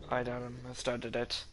I don't. I started it.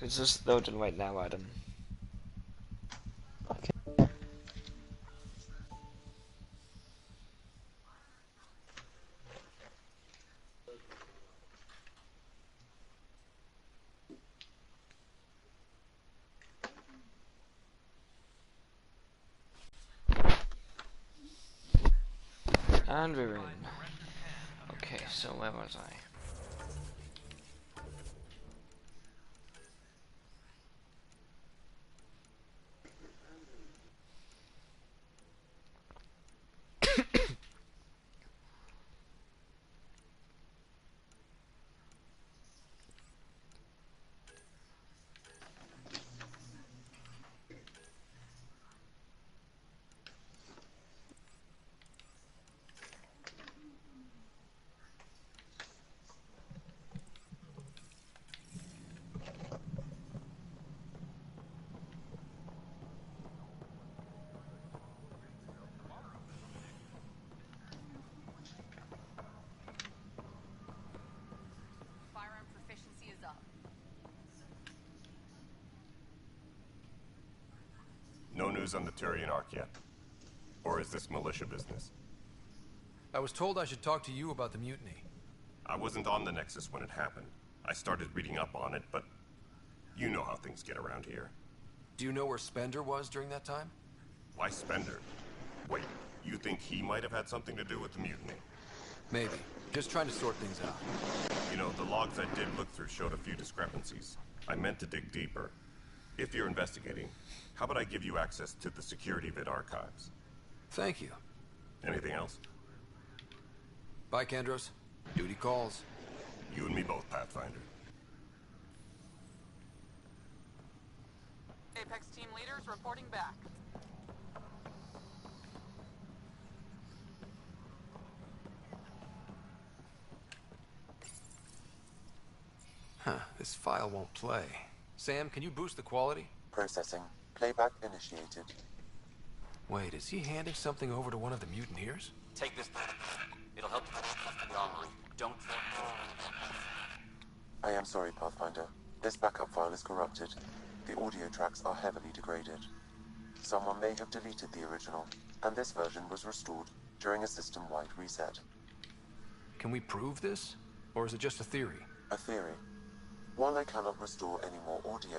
It's just loading right now, Adam. Okay. And we're in. Okay, so where was I? No news on the Turian Ark yet? Or is this militia business? I was told I should talk to you about the mutiny. I wasn't on the Nexus when it happened. I started reading up on it, but you know how things get around here. Do you know where Spender was during that time? Why Spender? Wait, you think he might have had something to do with the mutiny? Maybe. Just trying to sort things out. You know, the logs I did look through showed a few discrepancies. I meant to dig deeper. If you're investigating, how about I give you access to the security vid archives? Thank you. Anything else? Bye, Kandros. Duty calls. You and me both, Pathfinder. Apex team leaders reporting back. Huh, this file won't play. Sam, can you boost the quality? Processing. Playback initiated. Wait, is he handing something over to one of the mutineers? Take this. It'll help the armory. Don't. I am sorry, Pathfinder. This backup file is corrupted. The audio tracks are heavily degraded. Someone may have deleted the original, and this version was restored during a system-wide reset. Can we prove this? Or is it just a theory? A theory. While I cannot restore any more audio,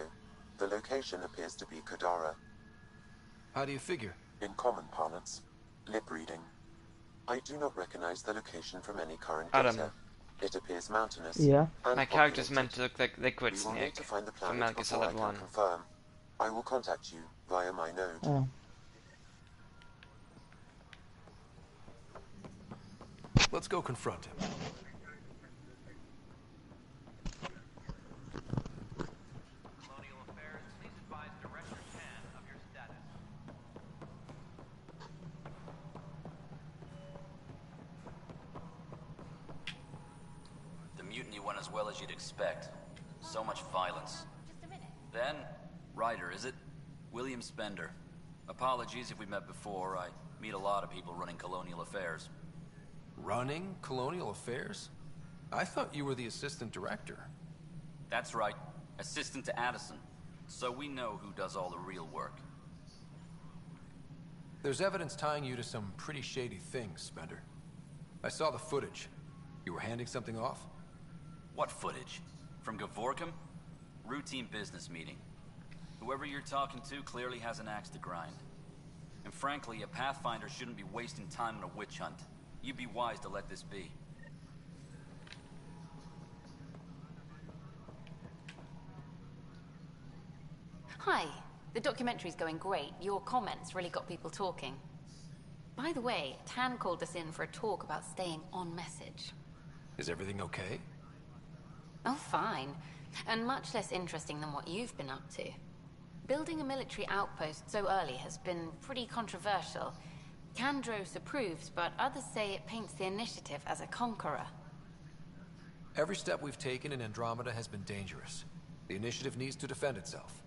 the location appears to be Kadara. How do you figure? In common parlance, lip reading. I do not recognize the location from any current Adam. data. It appears mountainous. Yeah. And My character's populated. meant to look like Liquid We will need Snake to find the from planet Metal Gear before I Solid can 1. confirm. I will contact you via my node. Oh. Let's go confront him. Colonial Affairs, please advise Director Tan of your status. The mutiny went as well as you'd expect. So much violence. Then, Ryder, is it? William Spender. Apologies if we met before. I meet a lot of people running Colonial Affairs. Running Colonial Affairs? I thought you were the assistant director. That's right. Assistant to Addison. So we know who does all the real work. There's evidence tying you to some pretty shady things, Spender. I saw the footage. You were handing something off? What footage? From Gavorkum? Routine business meeting. Whoever you're talking to clearly has an axe to grind. And frankly, a Pathfinder shouldn't be wasting time on a witch hunt. You'd be wise to let this be. Hi. The documentary's going great. Your comments really got people talking. By the way, Tan called us in for a talk about staying on message. Is everything okay? Oh, fine. And much less interesting than what you've been up to. Building a military outpost so early has been pretty controversial. Kandros approves, but others say it paints the initiative as a conqueror. Every step we've taken in Andromeda has been dangerous. The initiative needs to defend itself.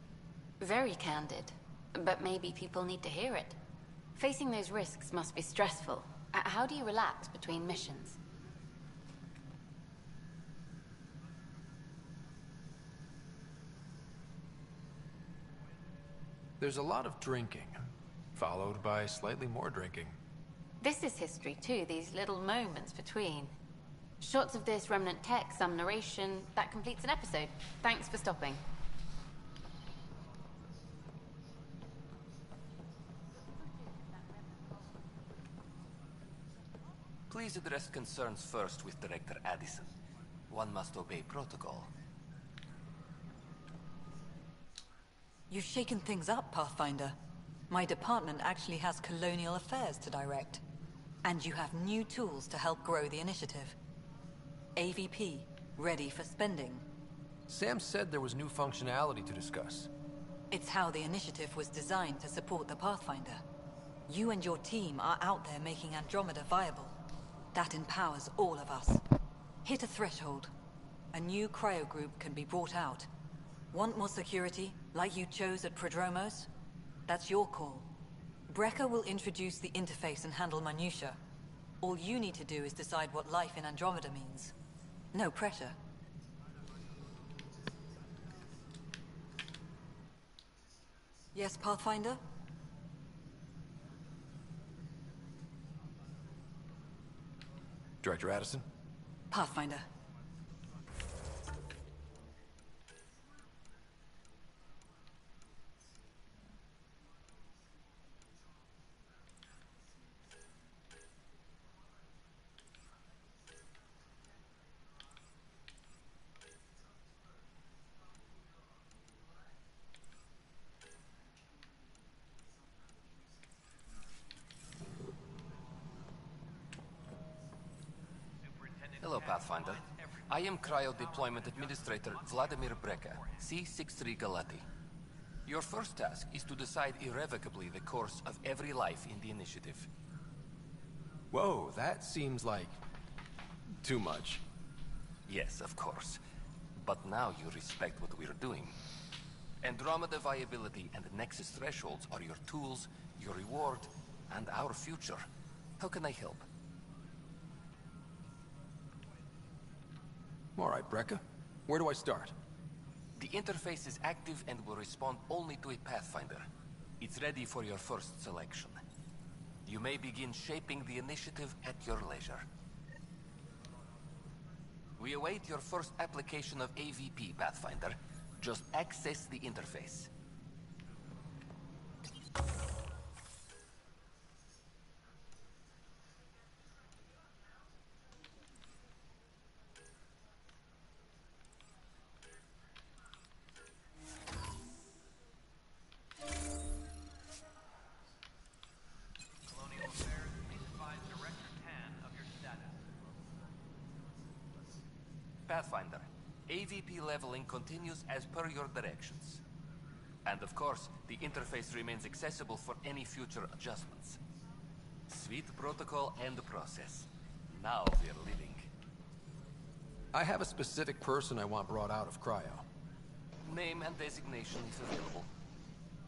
Very candid. But maybe people need to hear it. Facing those risks must be stressful. How do you relax between missions? There's a lot of drinking, followed by slightly more drinking. This is history too, these little moments between. Shots of this remnant tech, some narration, that completes an episode. Thanks for stopping. Please address concerns first with Director Addison. One must obey protocol. You've shaken things up, Pathfinder. My department actually has colonial affairs to direct. And you have new tools to help grow the initiative. AVP, ready for spending. Sam said there was new functionality to discuss. It's how the initiative was designed to support the Pathfinder. You and your team are out there making Andromeda viable. That empowers all of us. Hit a threshold. A new cryo group can be brought out. Want more security, like you chose at Prodromos? That's your call. Brecker will introduce the interface and handle minutiae. All you need to do is decide what life in Andromeda means. No pressure. Yes, Pathfinder? Director Addison? Pathfinder. Hello, Pathfinder. I am Cryo Deployment Administrator Vladimir Breca, C-63 Galati. Your first task is to decide irrevocably the course of every life in the initiative. Whoa, that seems like... too much. Yes, of course. But now you respect what we're doing. Andromeda viability and Nexus thresholds are your tools, your reward, and our future. How can I help? All right, Breca. Where do I start? The interface is active and will respond only to a Pathfinder. It's ready for your first selection. You may begin shaping the initiative at your leisure. We await your first application of AVP, Pathfinder. Just access the interface. Colonial Affairs, please advise Director Tan of your status. Pathfinder, AVP leveling continues as per your directions. And of course, the interface remains accessible for any future adjustments. Sweet protocol and process. Now we're living. I have a specific person I want brought out of cryo. Name and designation if available.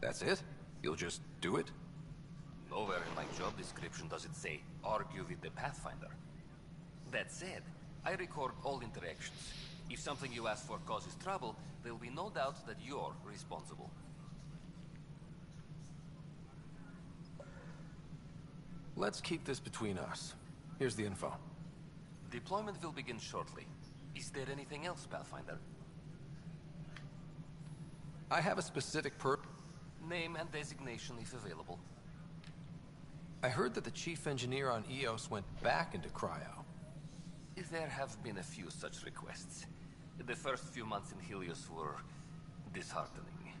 That's it? You'll just do it? Nowhere in my job description does it say, argue with the Pathfinder. That said, I record all interactions. If something you ask for causes trouble, there will be no doubt that you're responsible. Let's keep this between us. Here's the info. Deployment will begin shortly. Is there anything else, Pathfinder? I have a specific Name and designation if available. I heard that the chief engineer on EOS went back into cryo. There have been a few such requests. The first few months in Helios were disheartening.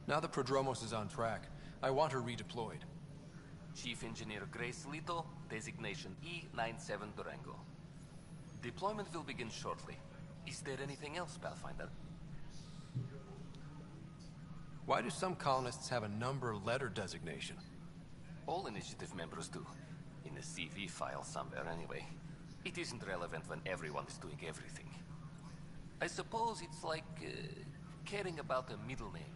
Now that Prodromos is on track, I want her redeployed. Chief Engineer Grace Lito, designation E97 Durango. Deployment will begin shortly. Is there anything else, Pathfinder? Why do some colonists have a number letter designation? All initiative members do. In a CV file somewhere, anyway. It isn't relevant when everyone is doing everything. I suppose it's like caring about a middle name.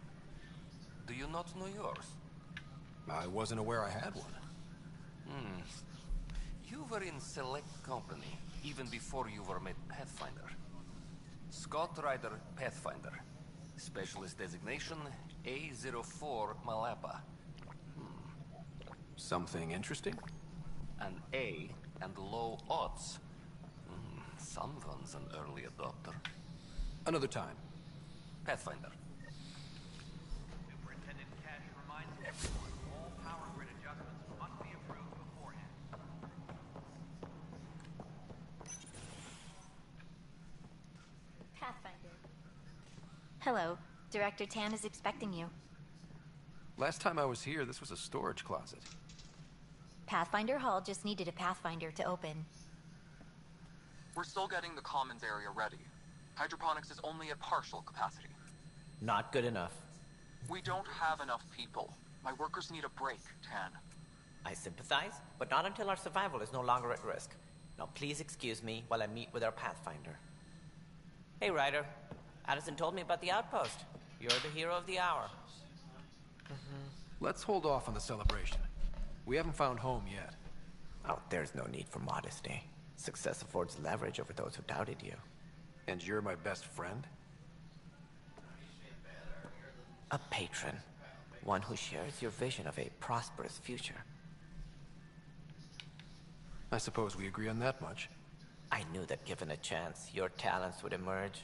Do you not know yours? I wasn't aware I had one. You were in select company, even before you were made Pathfinder. Scott Ryder Pathfinder. Specialist designation, A04 Malapa. Something interesting? An A and low odds. Someone's an early adopter. Another time. Pathfinder. Superintendent Cash reminds everyone all power grid adjustments must be approved beforehand. Pathfinder. Hello. Director Tan is expecting you. Last time I was here, this was a storage closet. Pathfinder Hall just needed a Pathfinder to open. We're still getting the commons area ready. Hydroponics is only at partial capacity. Not good enough. We don't have enough people. My workers need a break, Tan. I sympathize, but not until our survival is no longer at risk. Now please excuse me while I meet with our Pathfinder. Hey, Ryder. Addison told me about the outpost. You're the hero of the hour. Let's hold off on the celebration. We haven't found home yet. Oh, there's no need for modesty. Success affords leverage over those who doubted you. And you're my best friend? A patron. One who shares your vision of a prosperous future. I suppose we agree on that much. I knew that given a chance, your talents would emerge.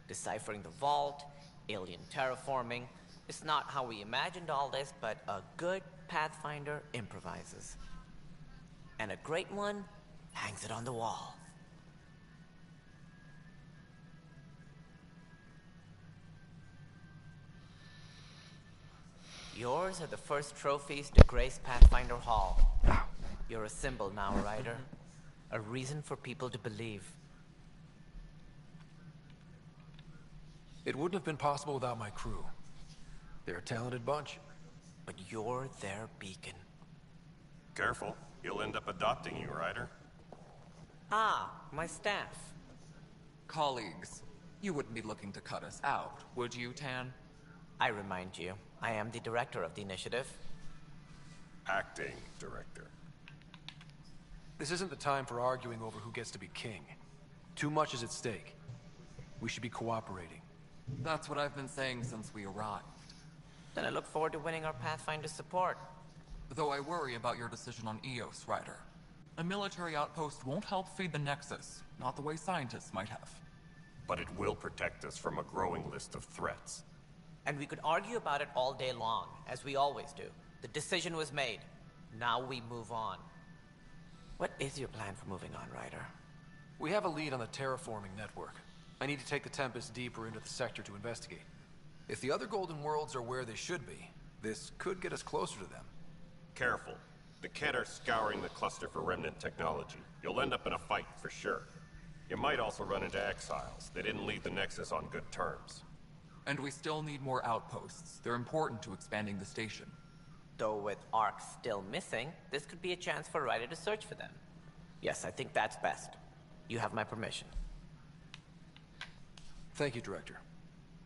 Deciphering the vault, alien terraforming. It's not how we imagined all this, but a good Pathfinder improvises. And a great one hangs it on the wall. Yours are the first trophies to grace Pathfinder Hall. You're a symbol now, Ryder. A reason for people to believe. It wouldn't have been possible without my crew. They're a talented bunch. But you're their beacon. Careful. He'll end up adopting you, Ryder. Ah, my staff. Colleagues, you wouldn't be looking to cut us out, would you, Tan? I remind you, I am the director of the initiative. Acting director. This isn't the time for arguing over who gets to be king. Too much is at stake. We should be cooperating. That's what I've been saying since we arrived. Then I look forward to winning our Pathfinder support. Though I worry about your decision on EOS, Ryder. A military outpost won't help feed the Nexus, not the way scientists might have. But it will protect us from a growing list of threats. And we could argue about it all day long, as we always do. The decision was made. Now we move on. What is your plan for moving on, Ryder? We have a lead on the terraforming network. I need to take the Tempest deeper into the sector to investigate. If the other Golden Worlds are where they should be, this could get us closer to them. Careful. The Kett are scouring the cluster for remnant technology. You'll end up in a fight, for sure. You might also run into exiles. They didn't leave the Nexus on good terms. And we still need more outposts. They're important to expanding the station. Though with Ark still missing, this could be a chance for Ryder to search for them. Yes, I think that's best. You have my permission. Thank you, Director.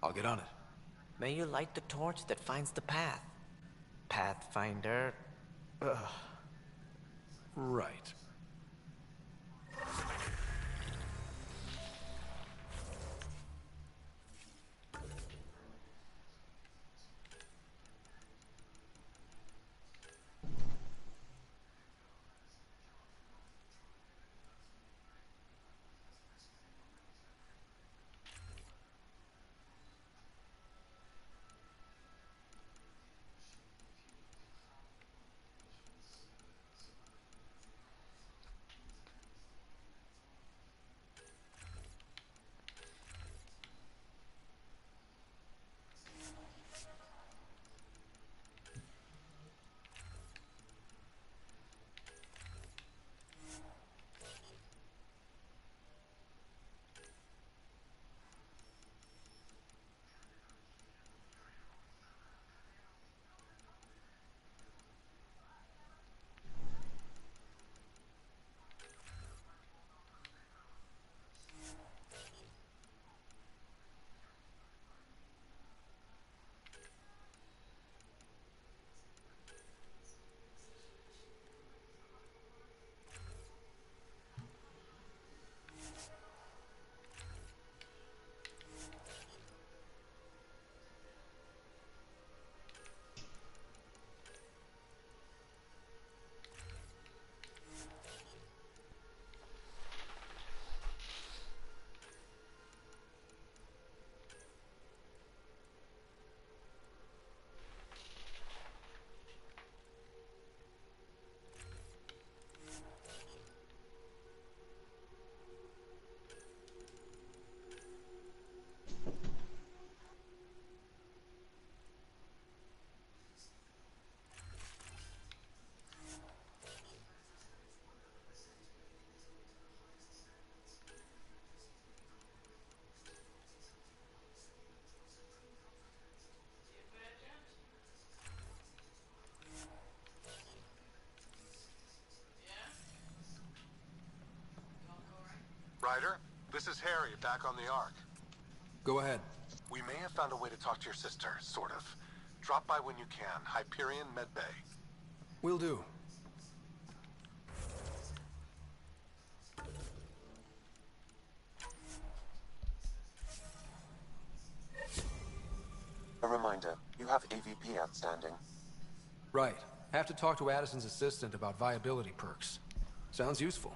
I'll get on it. May you light the torch that finds the path. Pathfinder. Ugh. Right. Ryder, this is Harry, back on the Ark. Go ahead. We may have found a way to talk to your sister, sort of. Drop by when you can. Hyperion Med Bay. Will do. A reminder, you have AVP outstanding. Right. Have to talk to Addison's assistant about viability perks. Sounds useful.